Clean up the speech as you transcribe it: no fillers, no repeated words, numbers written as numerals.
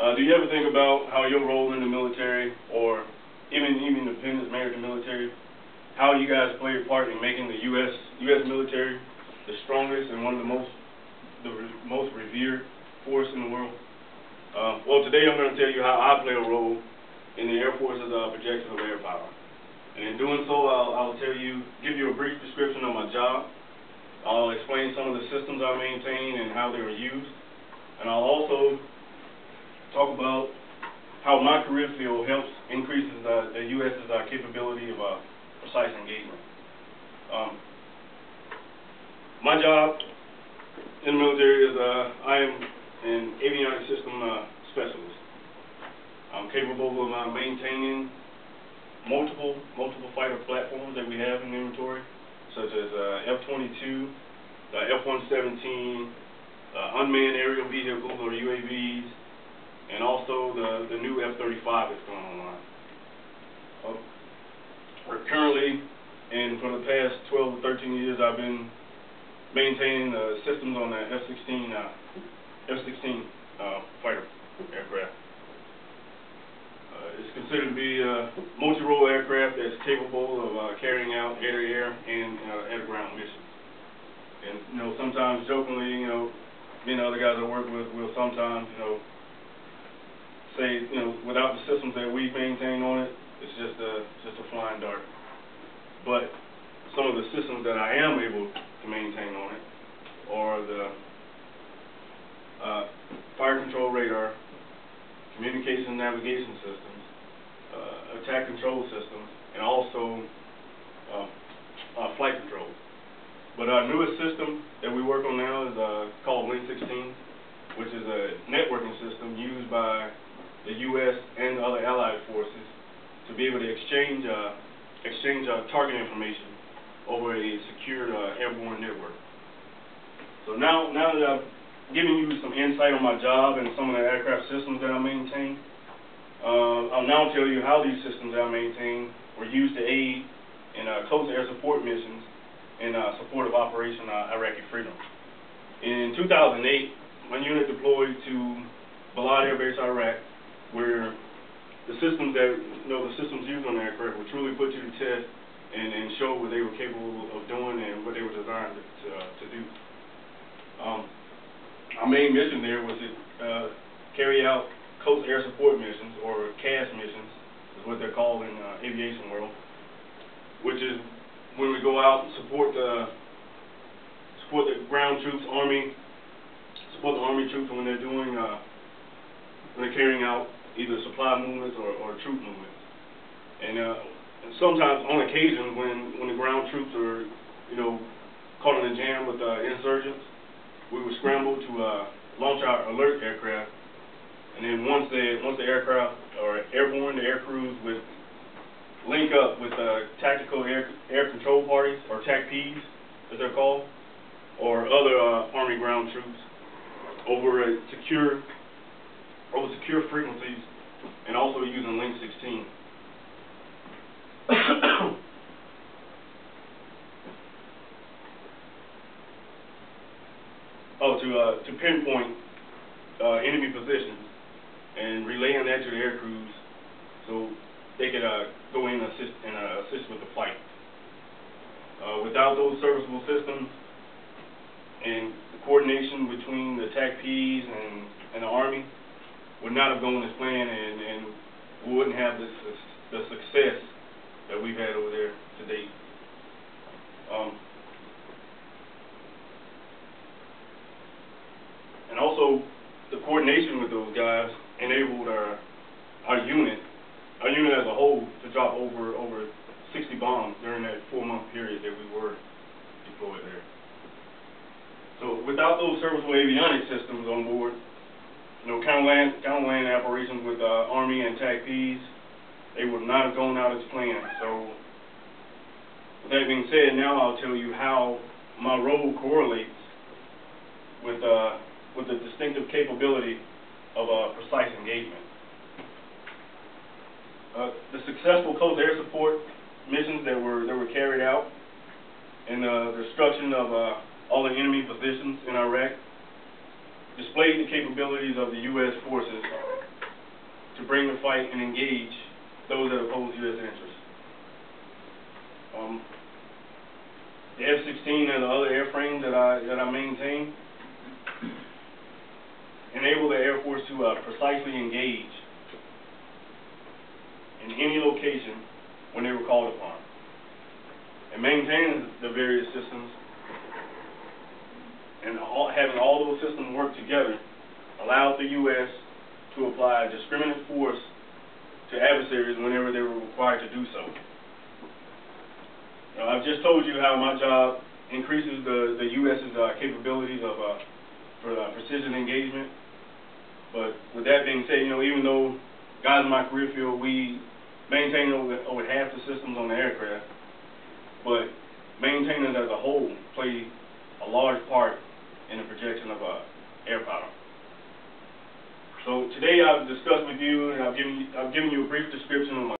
Do you ever think about how your role in the military, or even independents, married to military, how you guys play a part in making the U.S. military the strongest and one of the most revered force in the world? Well, today I'm going to tell you how I play a role in the Air Force's projection of air power. And in doing so, I'll give you a brief description of my job. I'll explain some of the systems I maintain and how they are used. And I'll also talk about how my career field helps increases the U.S.'s capability of precise engagement. My job in the military is I am an avionics system specialist. I'm capable of maintaining multiple fighter platforms that we have in inventory, such as F-22, F-117, unmanned aerial vehicles or UAVs, and also the new F-35 that's going online. Currently, and for the past 12 or 13 years, I've been maintaining the systems on the F-16 fighter aircraft. It's considered to be a multi-role aircraft that's capable of carrying out air-to-air and air-to-ground missions. And sometimes jokingly, me and the other guys I work with will sometimes, say, without the systems that we maintain on it, it's just a flying dart. But some of the systems that I am able to maintain on it are the fire control radar, communication navigation systems, attack control systems, and also flight control. But our newest system that we work on now is called Link 16, which is a networking system used by the U.S. and other allied forces to be able to exchange target information over a secured airborne network. So now that I've given you some insight on my job and some of the aircraft systems that I maintain, I'll now tell you how these systems that I maintain were used to aid in close air support missions in support of Operation Iraqi Freedom. In 2008, my unit deployed to Balad Air Base, Iraq, where the systems used on the aircraft were truly put to the test and showed what they were capable of doing and what they were designed to do. Our main mission there was to carry out close air support missions, or CAS missions, is what they're called in the aviation world, which is when we go out and support the ground troops, support the Army troops when they're carrying out either supply movements or troop movements. And sometimes, on occasion, when the ground troops are, caught in a jam with insurgents, we would scramble to launch our alert aircraft, and then once the aircraft are airborne, the air crews would link up with tactical air control parties, or TACPs, as they're called, or other Army ground troops over secure frequencies, and also using Link 16. To pinpoint enemy positions and relaying that to the air crews so they could go in and assist with the fight. Without those serviceable systems and the coordination between the TACPs and the Army, would not have gone as planned, and we wouldn't have the success that we've had over there to date. And also, the coordination with those guys enabled our unit as a whole to drop over 60 bombs during that 4-month period that we were deployed there. So without those serviceable avionics systems on board, counter-land operations with Army and TACPs, they would not have gone out as planned. So with that being said, now I'll tell you how my role correlates with the distinctive capability of precise engagement. The successful close air support missions that were carried out and the destruction of all the enemy positions in Iraq displayed the capabilities of the U.S. forces to bring the fight and engage those that oppose U.S. interests. The F-16 and the other airframes that I maintain enable the Air Force to precisely engage in any location when they were called upon. And maintaining the various systems and having all those systems work together allowed the U.S. to apply discriminate force to adversaries whenever they were required to do so. I've just told you how my job increases the U.S.'s capabilities for precision engagement. But with that being said, even though guys in my career field, we maintain over half the systems on the aircraft, but maintainers as a whole play a large part in the projection of air power. So today I've discussed with you, and I've given you a brief description of my